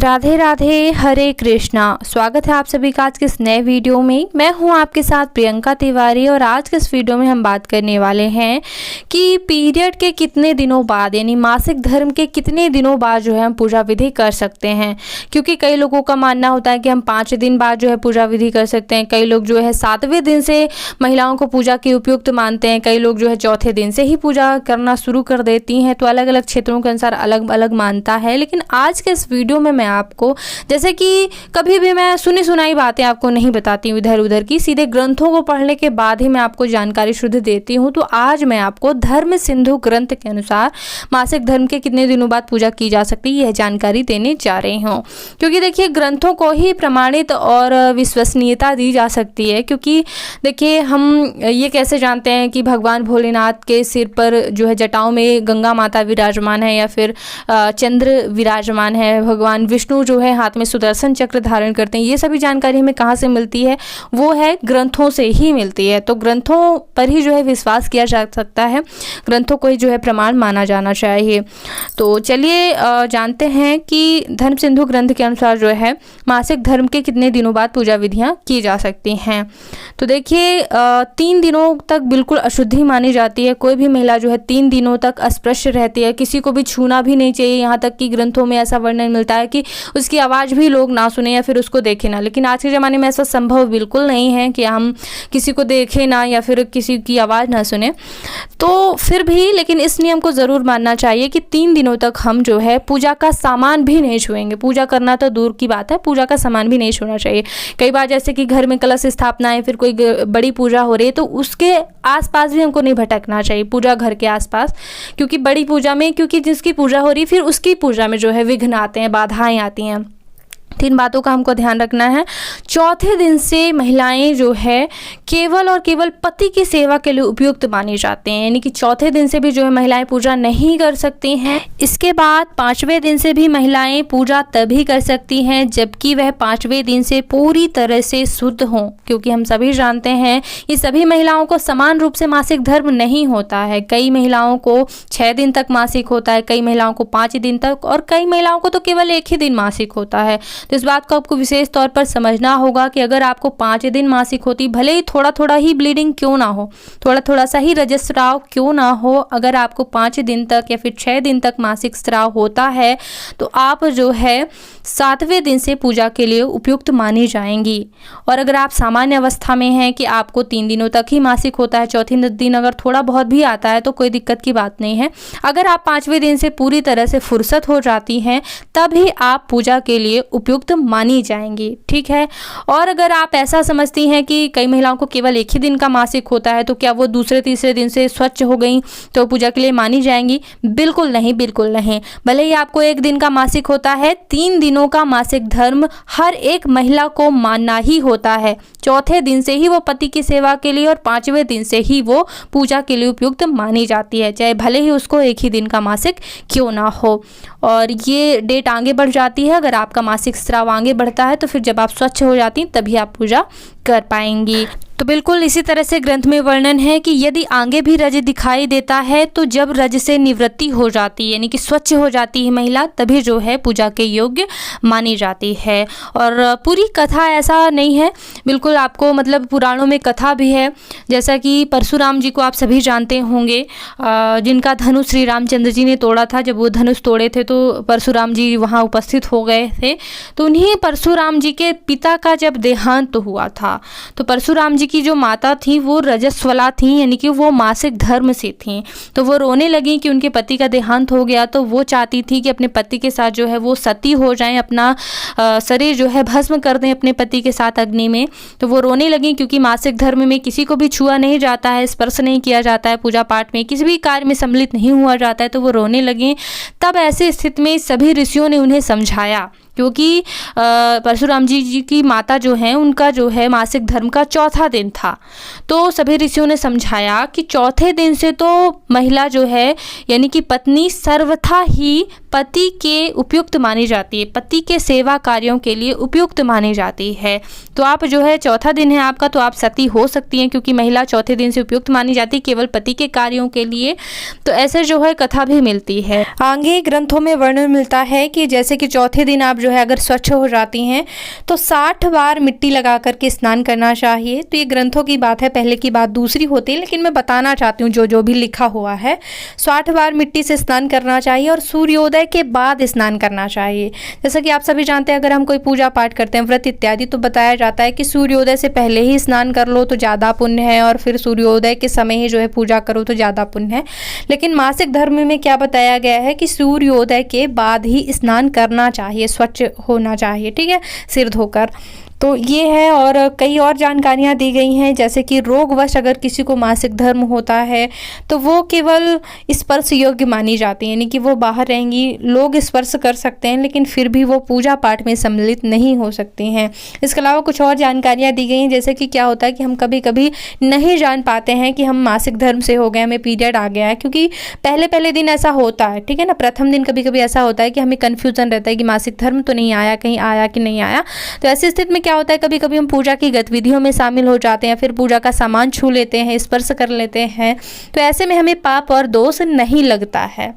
राधे राधे, हरे कृष्णा। स्वागत है आप सभी का आज के इस नए वीडियो में। मैं हूं आपके साथ प्रियंका तिवारी और आज के इस वीडियो में हम बात करने वाले हैं कि पीरियड के कितने दिनों बाद यानी मासिक धर्म के कितने दिनों बाद जो है हम पूजा विधि कर सकते हैं। क्योंकि कई लोगों का मानना होता है कि हम 5 दिन बाद जो है पूजा विधि कर सकते हैं। कई लोग जो है 7वें दिन से महिलाओं को पूजा के उपयुक्त मानते हैं। कई लोग जो है चौथे दिन से ही पूजा करना शुरू कर देती हैं। तो अलग अलग क्षेत्रों के अनुसार अलग अलग मानता है। लेकिन आज के इस वीडियो में मैं आपको, जैसे कि कभी भी मैं सुनी सुनाई बातें आपको नहीं बताती हूँ इधर उधर की, सीधे ग्रंथों को पढ़ने के बाद ही मैं आपको जानकारी शुद्ध देती हूँ। तो आज मैं आपको धर्म सिंधु ग्रंथ के अनुसार मासिक धर्म के कितने दिनों बाद पूजा की जा सकती है यह जानकारी देने जा रही हूँ। क्योंकि देखिए ग्रंथों को ही प्रमाणित और विश्वसनीयता दी जा सकती है। क्योंकि देखिए हम ये कैसे जानते हैं कि भगवान भोलेनाथ के सिर पर जो है जटाओं में गंगा माता विराजमान है या फिर चंद्र विराजमान है, भगवान विष्णु जो है हाथ में सुदर्शन चक्र धारण करते हैं। ये सभी जानकारी हमें कहाँ से मिलती है? वो है ग्रंथों से ही मिलती है। तो ग्रंथों पर ही जो है विश्वास किया जा सकता है, ग्रंथों को ही जो है प्रमाण माना जाना चाहिए। तो चलिए जानते हैं कि धर्म सिंधु ग्रंथ के अनुसार जो है मासिक धर्म के कितने दिनों बाद पूजा विधियाँ की जा सकती हैं। तो देखिए 3 दिनों तक बिल्कुल अशुद्धि मानी जाती है। कोई भी महिला जो है 3 दिनों तक अस्पृश्य रहती है, किसी को भी छूना भी नहीं चाहिए। यहाँ तक कि ग्रंथों में ऐसा वर्णन मिलता है कि उसकी आवाज़ भी लोग ना सुने या फिर उसको देखें ना। लेकिन आज के ज़माने में ऐसा संभव बिल्कुल नहीं है कि हम किसी को देखें ना या फिर किसी की आवाज़ ना सुने। तो फिर भी लेकिन इस नियम को ज़रूर मानना चाहिए कि 3 दिनों तक हम जो है पूजा का सामान भी नहीं छुएंगे। पूजा करना तो दूर की बात है, पूजा का सामान भी नहीं छूना चाहिए। कई बार जैसे कि घर में कलश स्थापना है, फिर कोई बड़ी पूजा हो रही है, तो उसके आसपास भी हमको नहीं भटकना चाहिए, पूजा घर के आसपास। क्योंकि बड़ी पूजा में, क्योंकि जिसकी पूजा हो रही है फिर उसकी पूजा में जो है विघ्न आते हैं, बाधाएं आती हैं। 3 बातों का हमको ध्यान रखना है। चौथे दिन से महिलाएं जो है केवल और केवल पति की सेवा के लिए उपयुक्त मानी जाते हैं। यानी कि चौथे दिन से भी जो है महिलाएं पूजा नहीं कर सकती हैं। इसके बाद 5वें दिन से भी महिलाएं पूजा तभी कर सकती हैं जबकि वह 5वें दिन से पूरी तरह से शुद्ध हों। क्योंकि हम सभी जानते हैं ये सभी महिलाओं को समान रूप से मासिक धर्म नहीं होता है। कई महिलाओं को 6 दिन तक मासिक होता है, कई महिलाओं को 5 दिन तक, और कई महिलाओं को तो केवल 1 ही दिन मासिक होता है। तो इस बात को आपको विशेष तौर पर समझना होगा कि अगर आपको 5 दिन मासिक होती, भले ही थोड़ा थोड़ा ही ब्लीडिंग क्यों ना हो, थोड़ा थोड़ा सा ही रजस्राव क्यों ना हो, अगर आपको 5 दिन तक या फिर 6 दिन तक मासिक स्राव होता है तो आप जो है 7वें दिन से पूजा के लिए उपयुक्त मानी जाएंगी। और अगर आप सामान्य अवस्था में हैं कि आपको 3 दिनों तक ही मासिक होता है, चौथे दिन अगर थोड़ा बहुत भी आता है तो कोई दिक्कत की बात नहीं है। अगर आप 5वें दिन से पूरी तरह से फुर्सत हो जाती हैं तभी आप पूजा के लिए उपयुक्त मानी जाएंगी, ठीक है। और अगर आप ऐसा समझती हैं कि कई महिलाओं को केवल 1 ही दिन का मासिक होता है तो क्या वो दूसरे तीसरे दिन से स्वच्छ हो गई तो पूजा के लिए मानी जाएंगी? बिल्कुल नहीं, बिल्कुल नहीं। भले ही आपको 1 दिन का मासिक होता है, 3 दिनों का मासिक धर्म हर एक महिला को मानना ही होता है। चौथे दिन से ही वो पति की सेवा के लिए और 5वें दिन से ही वो पूजा के लिए उपयुक्त मानी जाती है, चाहे भले ही उसको 1 ही दिन का मासिक क्यों ना हो। और ये डेट आगे बढ़ जाती है। अगर आपका मासिक स्राव आगे बढ़ता है तो फिर जब आप स्वच्छ हो जाती हैं तभी आप पूजा कर पाएंगी। तो बिल्कुल इसी तरह से ग्रंथ में वर्णन है कि यदि आगे भी रज दिखाई देता है तो जब रज से निवृत्ति हो जाती है यानी कि स्वच्छ हो जाती है महिला, तभी जो है पूजा के योग्य मानी जाती है। और पूरी कथा ऐसा नहीं है, बिल्कुल आपको मतलब पुराणों में कथा भी है। जैसा कि परशुराम जी को आप सभी जानते होंगे, जिनका धनुष श्री रामचंद्र जी ने तोड़ा था। जब वो धनुष तोड़े थे तो परशुराम जी वहाँ उपस्थित हो गए थे। तो उन्हीं परशुराम जी के पिता का जब देहांत हुआ था तो परशुराम की जो माता थी वो रजस्वला थी, यानी कि वो मासिक धर्म से थी। तो वो रोने लगी कि उनके पति का देहांत हो गया। तो वो चाहती थी कि अपने पति के साथ जो है वो सती हो जाएं, अपना शरीर जो है भस्म कर दें अपने पति के साथ अग्नि में। तो वो रोने लगी क्योंकि मासिक धर्म में किसी को भी छुआ नहीं जाता है, स्पर्श नहीं किया जाता है, पूजा पाठ में किसी भी कार्य में सम्मिलित नहीं हुआ जाता है। तो वो रोने लगी। तब ऐसी स्थिति में सभी ऋषियों ने उन्हें समझाया, क्योंकि परशुराम जी की माता जो है उनका जो है मासिक धर्म का चौथा दिन था। तो सभी ऋषियों ने समझाया कि चौथे दिन से तो महिला जो है यानी कि पत्नी सर्वथा ही पति के उपयुक्त मानी जाती है, पति के सेवा कार्यों के लिए उपयुक्त मानी जाती है। तो आप जो है चौथा दिन है आपका तो आप सती हो सकती हैं, क्योंकि महिला चौथे दिन से उपयुक्त मानी जाती है केवल पति के कार्यों के लिए। तो ऐसे जो है कथा भी मिलती है। आगे ग्रंथों में वर्णन मिलता है कि जैसे कि चौथे दिन आप जो है अगर स्वच्छ हो जाती हैं तो 60 बार मिट्टी लगा करके स्नान करना चाहिए। तो ये ग्रंथों की बात है, पहले की बात दूसरी होती है, लेकिन मैं बताना चाहती हूँ जो जो भी लिखा हुआ है। 60 बार मिट्टी से स्नान करना चाहिए और सूर्योदय के बाद स्नान करना चाहिए। जैसा कि आप सभी जानते हैं, अगर हम कोई पूजा पाठ करते हैं, व्रत इत्यादि, तो बताया जाता है कि सूर्योदय से पहले ही स्नान कर लो तो ज़्यादा पुण्य है, और फिर सूर्योदय के समय ही जो है पूजा करो तो ज़्यादा पुण्य है। लेकिन मासिक धर्म में क्या बताया गया है कि सूर्योदय के बाद ही स्नान करना चाहिए, स्वच्छ होना चाहिए, ठीक है, सिर धोकर। तो ये है, और कई और जानकारियाँ दी गई हैं, जैसे कि रोगवश अगर किसी को मासिक धर्म होता है तो वो केवल स्पर्श योग्य मानी जाती है, यानी कि वो बाहर रहेंगी, लोग स्पर्श कर सकते हैं लेकिन फिर भी वो पूजा पाठ में सम्मिलित नहीं हो सकती हैं। इसके अलावा कुछ और जानकारियाँ दी गई हैं, जैसे कि क्या होता है कि हम कभी कभी नहीं जान पाते हैं कि हम मासिक धर्म से हो गए, हमें पीरियड आ गया है, क्योंकि पहले दिन ऐसा होता है, ठीक है ना, प्रथम दिन कभी कभी ऐसा होता है कि हमें कन्फ्यूज़न रहता है कि मासिक धर्म तो नहीं आया, कहीं आया कि नहीं आया। तो ऐसी स्थिति में क्या होता है, कभी कभी हम पूजा की गतिविधियों में शामिल हो जाते हैं, फिर पूजा का सामान छू लेते हैं, स्पर्श कर लेते हैं, तो ऐसे में हमें पाप और दोष नहीं लगता है,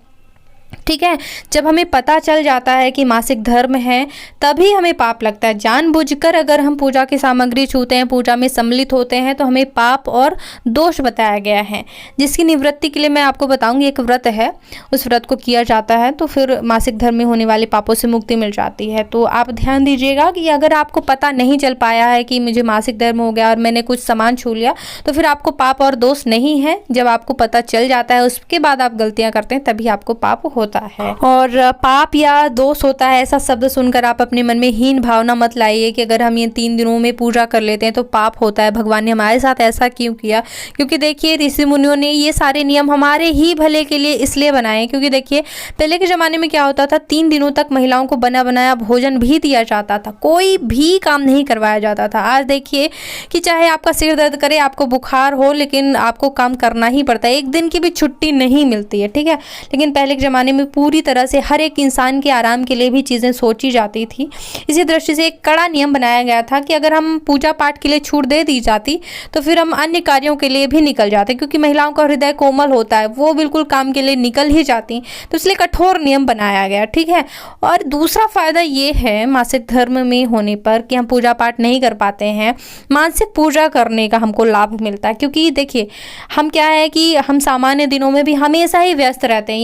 ठीक है। जब हमें पता चल जाता है कि मासिक धर्म है तभी हमें पाप लगता है। जानबूझकर अगर हम पूजा की सामग्री छूते हैं, पूजा में सम्मिलित होते हैं, तो हमें पाप और दोष बताया गया है, जिसकी निवृत्ति के लिए मैं आपको बताऊंगी। एक व्रत है, उस व्रत को किया जाता है तो फिर मासिक धर्म में होने वाले पापों से मुक्ति मिल जाती है। तो आप ध्यान दीजिएगा कि अगर आपको पता नहीं चल पाया है कि मुझे मासिक धर्म हो गया और मैंने कुछ सामान छू लिया, तो फिर आपको पाप और दोष नहीं है। जब आपको पता चल जाता है उसके बाद आप गलतियां करते हैं तभी आपको पाप होता है। और पाप या दोष होता है ऐसा शब्द सुनकर आप अपने मन में हीन भावना मत लाइए कि अगर हम ये 3 दिनों में पूजा कर लेते हैं तो पाप होता है, भगवान ने हमारे साथ ऐसा क्यों किया। क्योंकि देखिए ऋषि मुनियों ने ये सारे नियम हमारे ही भले के लिए इसलिए बनाए, क्योंकि देखिए पहले के ज़माने में क्या होता था, 3 दिनों तक महिलाओं को बना बनाया भोजन भी दिया जाता था, कोई भी काम नहीं करवाया जाता था। आज देखिए कि चाहे आपका सिर दर्द करे, आपको बुखार हो, लेकिन आपको काम करना ही पड़ता है, एक दिन की भी छुट्टी नहीं मिलती है, ठीक है। लेकिन पहले के ज़माने में पूरी तरह से हर एक इंसान के आराम के लिए भी चीज़ें सोची जाती थी। इसी दृष्टि से एक कड़ा नियम बनाया गया था कि अगर हम पूजा पाठ के लिए छूट दे दी जाती तो फिर हम अन्य कार्यों के लिए भी निकल जाते, क्योंकि महिलाओं का हृदय कोमल होता है, वो बिल्कुल काम के लिए निकल ही जाती, तो इसलिए कठोर नियम बनाया गया, ठीक है। और दूसरा फायदा ये है मासिक धर्म में होने पर कि हम पूजा पाठ नहीं कर पाते हैं, मानसिक पूजा करने का हमको लाभ मिलता है। क्योंकि देखिए हम क्या है कि हम सामान्य दिनों में भी हमेशा ही व्यस्त रहते हैं,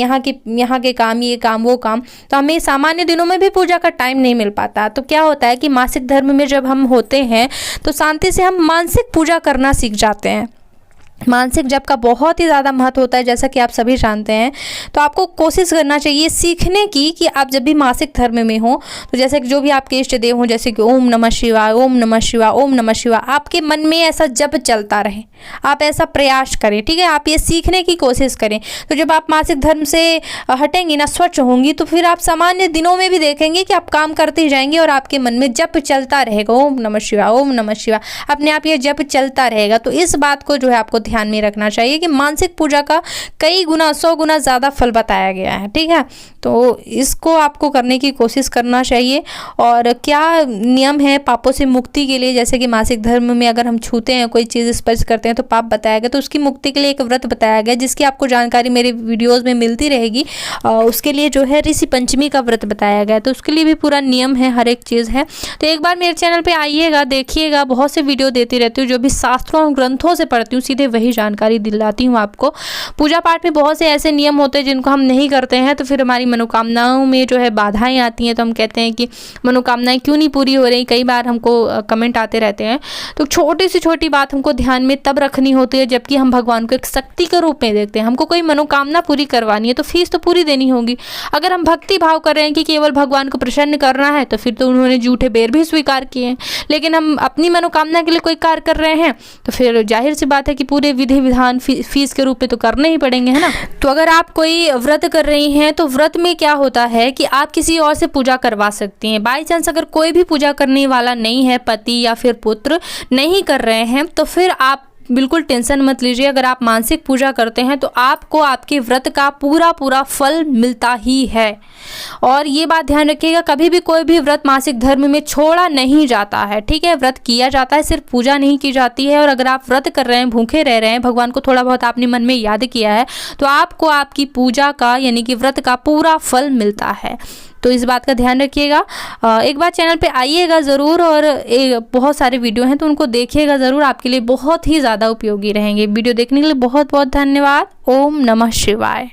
यहाँ के काम, ये काम, वो काम, तो हमें सामान्य दिनों में भी पूजा का टाइम नहीं मिल पाता। तो क्या होता है कि मासिक धर्म में जब हम होते हैं तो शांति से हम मानसिक पूजा करना सीख जाते हैं। मानसिक जप का बहुत ही ज़्यादा महत्व होता है, जैसा कि आप सभी जानते हैं। तो आपको कोशिश करना चाहिए सीखने की कि आप जब भी मासिक धर्म में हो तो जैसे कि जो भी आपके इष्ट देव हों, जैसे कि ओम नमः शिवाय, ओम नमः शिवाय, ओम नमः शिवाय, आपके मन में ऐसा जप चलता रहे, आप ऐसा प्रयास करें, ठीक है। आप ये सीखने की कोशिश करें। तो जब आप मासिक धर्म से हटेंगी ना, स्वच्छ होंगी, तो फिर आप सामान्य दिनों में भी देखेंगे कि आप काम करते जाएंगे और आपके मन में जप चलता रहेगा, ओम नमः शिवाय, ओम नमः शिवाय, अपने आप ये जप चलता रहेगा। तो इस बात को जो है आपको ध्यान में रखना चाहिए कि मानसिक पूजा का कई गुना, 100 गुना ज़्यादा फल बताया गया है, ठीक है। तो इसको आपको करने की कोशिश करना चाहिए। और क्या नियम है पापों से मुक्ति के लिए, जैसे कि मासिक धर्म में अगर हम छूते हैं, कोई चीज़ स्पर्श करते हैं तो पाप बताया गया, तो उसकी मुक्ति के लिए एक व्रत बताया गया, जिसकी आपको जानकारी मेरे वीडियोज़ में मिलती रहेगी। उसके लिए जो है ऋषि पंचमी का व्रत बताया गया, तो उसके लिए भी पूरा नियम है, हर एक चीज़ है। तो एक बार मेरे चैनल पर आइएगा, देखिएगा, बहुत से वीडियो देती रहती हूँ, जो भी शास्त्रों और ग्रंथों से पढ़ती हूँ सीधे वही जानकारी दिलाती हूँ आपको। पूजा पाठ में बहुत से ऐसे नियम होते हैं जिनको हम नहीं करते हैं तो फिर हमारी मनोकामनाओं में जो है बाधाएं आती हैं, तो हम कहते हैं कि मनोकामनाएं क्यों नहीं पूरी हो रही। कई बार हमको कमेंट आते रहते हैं। तो छोटी से छोटी बात हमको ध्यान में तब रखनी होती है जबकि हम भगवान को एक शक्ति के रूप में देखते हैं। हमको कोई मनोकामना पूरी करवानी है तो फीस तो पूरी देनी होगी। अगर हम भक्ति भाव कर रहे हैं कि केवल भगवान को प्रसन्न करना है तो फिर तो उन्होंने झूठे बेर भी स्वीकार किए हैं। लेकिन हम अपनी मनोकामना के लिए कोई कार्य कर रहे हैं तो फिर जाहिर सी बात है कि पूरे विधि विधान फीस के रूप में तो करने ही पड़ेंगे, है ना। तो अगर आप कोई व्रत कर रही हैं तो व्रत में क्या होता है कि आप किसी और से पूजा करवा सकती हैं। बाई चांस अगर कोई भी पूजा करने वाला नहीं है, पति या फिर पुत्र नहीं कर रहे हैं, तो फिर आप बिल्कुल टेंशन मत लीजिए। अगर आप मानसिक पूजा करते हैं तो आपको आपके व्रत का पूरा फल मिलता ही है। और ये बात ध्यान रखिएगा, कभी भी कोई भी व्रत मासिक धर्म में छोड़ा नहीं जाता है, ठीक है। व्रत किया जाता है, सिर्फ पूजा नहीं की जाती है। और अगर आप व्रत कर रहे हैं, भूखे रह रहे हैं, भगवान को थोड़ा बहुत आपने मन में याद किया है, तो आपको आपकी पूजा का यानी कि व्रत का पूरा फल मिलता है। तो इस बात का ध्यान रखिएगा। एक बार चैनल पे आइएगा ज़रूर और बहुत सारे वीडियो हैं तो उनको देखिएगा ज़रूर, आपके लिए बहुत ही ज़्यादा उपयोगी रहेंगे। वीडियो देखने के लिए बहुत बहुत धन्यवाद। ओम नमः शिवाय।